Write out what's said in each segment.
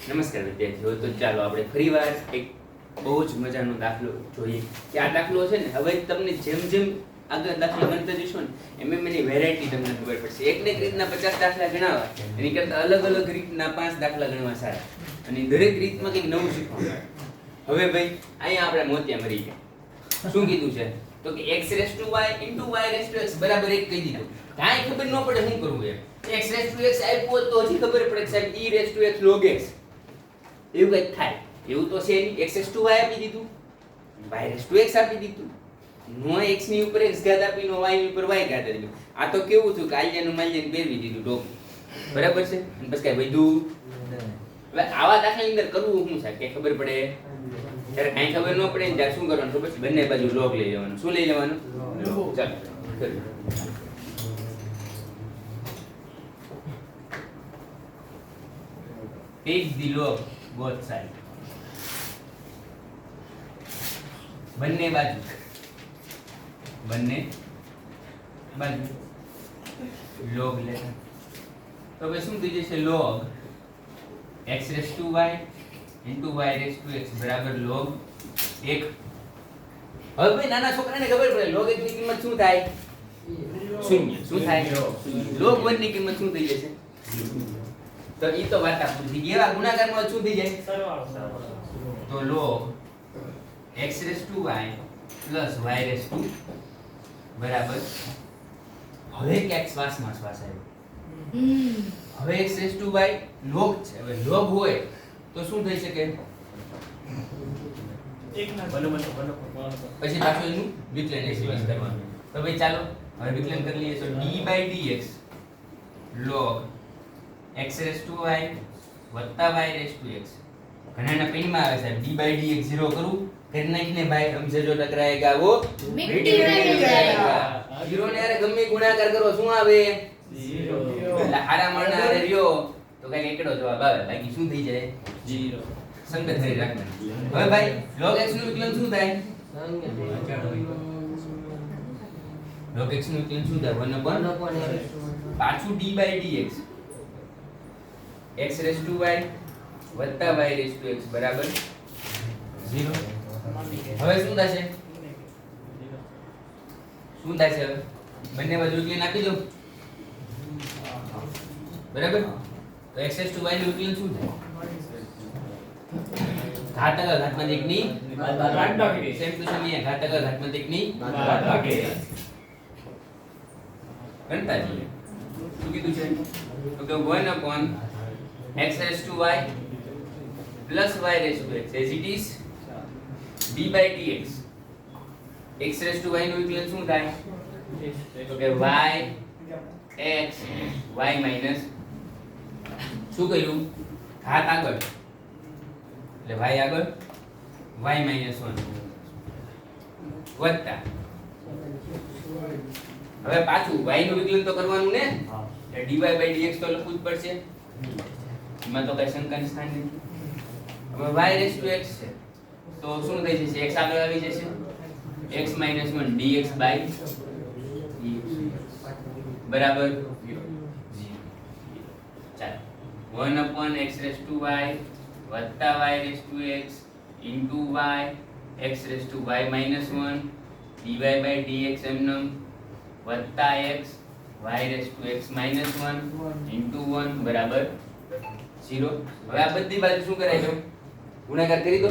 નમસ્કાર વિદ્યાર્થીઓ, તો ચાલો આપણે ફરીવાર એક બહુ જ મજાનો દાખલો જોઈએ કે આ દાખલો છે ને હવે તમને જેમ જેમ આગળ દાખલા ગણતા જશો ને એમ એની વેરાયટી તમને ખબર પડશે. એક ને એક રીતના 50 દાખલા ગણાવવા એની કરતાં અલગ અલગ રીતના 5 દાખલા ગણવા સારા, અને દરેક રીતમાં કંઈક નવું શીખવા મળે. હવે ભાઈ અહીંયા આપણે મોતિયા મરી ગયા. શું કીધું છે? તો કે x y y x બરાબર 1 કહી દીધું. કાંઈ ખબર ન પડે શું કરવું એમ. x આપ્યો તો હજી ખબર પડે કે સાહેબ e x log x એવું કંઈક થાય. એવું તો છે નહીં. x આપી દીધું, y આપી દીધું, નો x ની ઉપર x ઘાત આપી, નો y ની ઉપર y ઘાત આપી. આ તો કેવું થયું, કાલિયાનું માલિયાનું પહેરવી દીધું ટોપી. બરાબર છે? અને પછી કાંઈ વધ્યું. હવે આવા દાખલાની અંદર કરવું શું છે કે ખબર પડે. ત્યારે કાંઈ ખબર ન પડે ને ત્યારે શું કરવાનું ખબર છે? બંને બાજુ log લઈ લેવાનું. શું લઈ લેવાનું? log. ચાલો કરીએ. Take the log both sides. બંને બાજુ log લે. તો હવે શું થઈ જશે? log x raised to y into y raised to x બરાબર log 1. હવે ભાઈ નાના છોકરાને ખબર પડે log 1 ની કિંમત શું થાય? 0. શું થાય? log 1 ની કિંમત શું થઈ જશે? તો ઈ તો વાતા પૂરી ગઈ. એવા ગુણાકારમાં શું થઈ જાય? સરવાળો. તો log x raised to y plus y raised to બરાબર, હવે ક્યાંક શ્વાસમાં શ્વાસ આવ્યો. હવે x raised to y log છે. હવે log હોય તો શું થઈ શકે? પછી પાછું એનું વિકલન કરવાનું. તો ભાઈ ચાલો હવે વિકલન કરી લઈએ. તો d by dx log x raised to y વત્તા y raised to x. ઘણાના પેનમાં આવે છે d by dx 0 કરું કરી નાખીને ભાઈ हमसे जो टकराएगा वो मिट्टी में मिल जाएगा. 0 ને અરે ગમે ગુણાકાર કરો શું આવે? 0. એટલે હારા માળના અરે રહ્યો તો કઈક એકડો જવાબ આવે, બાકી શું થઈ જાય? 0. સંગત થઈ રાખવાનું. હવે ભાઈ log x નું વિકલન શું થાય? log x નું વિકલન શું થાય? 1/, પાછું d by dx x raised to y વત્તા y raised to x બરાબર 0. હવે શું થશે? શું થશે? હવે બંને બાજુ વિકલન આપી દો. બરાબર. તો x raised to y નું વિકલન શું થાય? ઘાતાંક ઘાતમાં 1 ની બાદબાકી. સેમ ટુ સેમ અહીંયા ઘાતાંક ઘાતમાં 1 ની બાદબાકી. ગણતા જઈએ. શું કીધું છે? તો કે 1/x raised to y plus y raised to x as it is d by dx. x raised to y નું વિકલન શું થાય? તો કે y x y minus શું કર્યું? ઘાત આગળ એટલે y આગળ y minus 1 વત્તા. હવે પાછું y નું વિકલન તો કરવાનું ને, એટલે dy by dx તો લખવું જ પડશે. એમાં તો કઈ શંકાની સ્થાન નથી. હવે y raised to x છે તો શું થઈ જશે? x આગળ આવી જશે, x - 1 dx by dx બરાબર 0. ચાલો 1/x raised to y વત્તા y raised to x into y x raised to y - 1 dy by dx એમનેમ વત્તા x y raised to x - 1 into 1 બરાબર 0. હવે આ બધી બાજુ શું કરાય છે? ગુણાકાર કરી દો.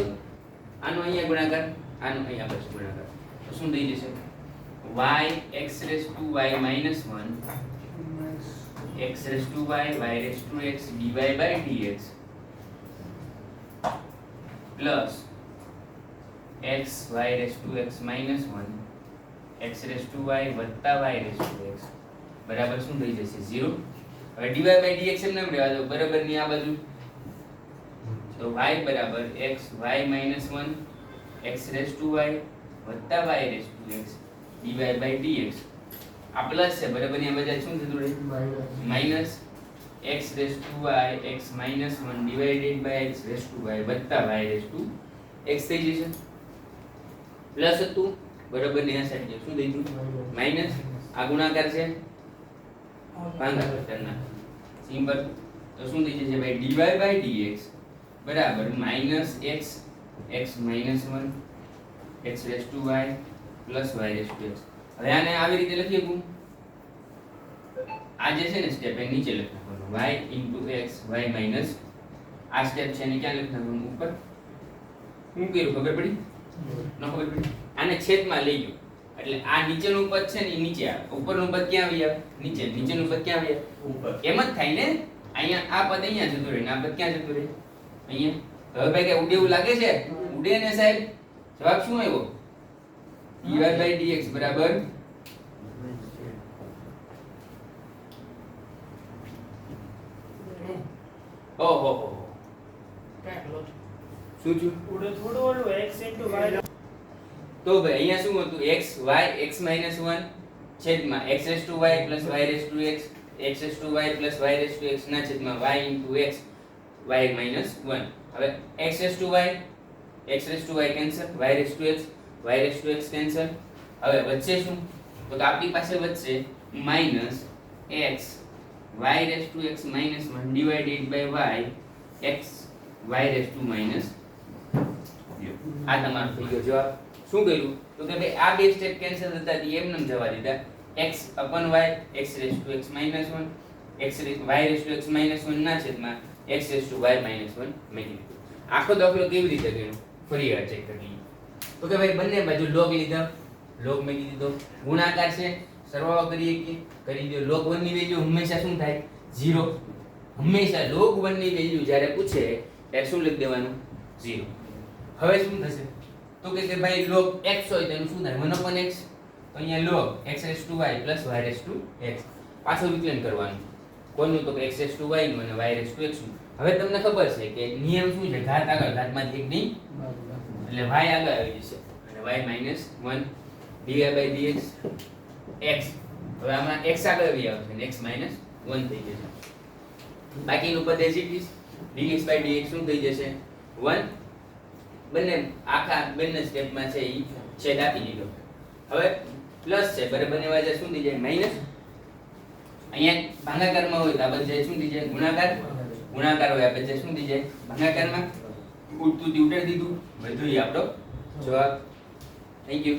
આનો અહીંયા ગુણાકાર, આનો અહીંયા પછી ગુણાકાર. તો શું થઈ જશે? y x raised to y - 1 x raised to y raised to x dy by dx plus x y raised to x - 1 x raised to y વત્તા y raised to x બરાબર શું થઈ જશે? 0. હવે dy by dx એમને એમ રહેવા દો બરાબર ની આ બાજુ. તો y બરાબર x y - 1 x raised to y વત્તા y raised to x dy by dx. આ પ્લસ છે બરાબર ની આ બાજુ શું થતું રહે? Minus x raised to y x - 1 divided by x raised to y વત્તા y raised to x થઈ જશે. પ્લસ હતું બરાબર ની આ સાઈડ શું થઈ ગયું? માઈનસ. આ ગુણાકાર છે ભાગાકાર કરના સિમ્પલ. તો શું થઈ જશે ભાઈ? dy by dx બરાબર minus x x minus 1 x raise to y plus y raise to x. હવે આને આવી રીતે લખી શકું. આ જે છે ને સ્ટેપ એ નીચે લખી નાખવાનું y into x y minus આ સ્ટેપ છે ને ક્યાં લખી નાખવાનું ઉપર. શું કર્યું ખબર પડી? ન ખબર પડી? આને છેદમાં લઈ ગયો એટલે આ નીચેનું પદ છે ને એ નીચે આવે, ઉપરનું પદ ક્યાં આવી આવે? નીચે. નીચેનું પદ ક્યાં આવી આવે? ઉપર. એમ જ થાય ને. અહીંયા આ પદ અહીંયા જતું રહે ને આ પદ ક્યાં જતું રહે? અહીંયા. હવે ભાઈ કે ઉડે એવું લાગે છે? ઉડે ને સાહેબ. જવાબ શું આવ્યો? dy/dx બરાબર ઓહો હો શું છું? ઉડે થોડું ઓલું x * y. તો ભાઈ અહીંયા શું હતું? x y x - 1 છેદમાં x raised to y plus y raised to x x raised to y plus y raised to x ના છેદમાં y into x y minus 1. હવે x raised to y cancel, y raised to x cancel. હવે વચ્ચે શું? તો આપણી પાસે વચ્ચે minus x y raised to x minus 1 divided by y x y raised to minus. આ તમારો થઈ ગયો જવાબ. શું કર્યું? તો કે ભાઈ આ બે સ્ટેપ કેન્સલ થતા હતી એમને જવા દીધા. x upon y x raised to x minus 1 y raised to x minus 1 ના છેદમાં x raised to y minus 1 મેળવી. આખો દાખલો કેવી રીતે ગણ્યો? ફરી વાર ચેક કરી લઈએ. તો કે ભાઈ બંને બાજુ log લીધા, log મેળવી દીધો. ગુણાકાર છે, સરવાળો કરીએ કે કરી દો. log 1 ની વેલ્યુ હંમેશા શું થાય? 0. હંમેશા log 1 ની વેલ્યુ જ્યારે પૂછે ત્યારે શું લખી દેવાનું? 0. હવે શું થશે? તો કે ભાઈ log x હોય તેનું શું થાય? 1 upon x. તો અહીંયા log x raised to y plus y raised to x. પાછું વિકલન કરવાનું. કોનું? તો કે x raised to y નું અને y raised to x નું. હવે તમને ખબર છે કે નિયમ શું છે? ઘાત આગળ, ઘાતમાંથી એક ની એટલે y આગળ આવી જશે અને y minus 1 dy/dx x. હવે આમાં x આગળ આવી આવશે અને x minus 1 થઈ જશે. બાકીનું પદ as it is dx/dx શું થઈ જશે? 1. બંને આખા બંને સ્ટેપમાં છે ઈ છેદ આપી દીધો. હવે પ્લસ છે બરાબર, બંને બાજુ શું થઈ જાય? માઈનસ. અહીંયા ભાગાકારમાં હોય તો આ બધે શું થઈ જાય? ગુણાકાર. ગુણાકાર હોય આ બધે શું થઈ જાય? ભાગાકારમાં. ઉડતું ઉડાડી દીધું. બધું આપણો જવાબ. Thank you.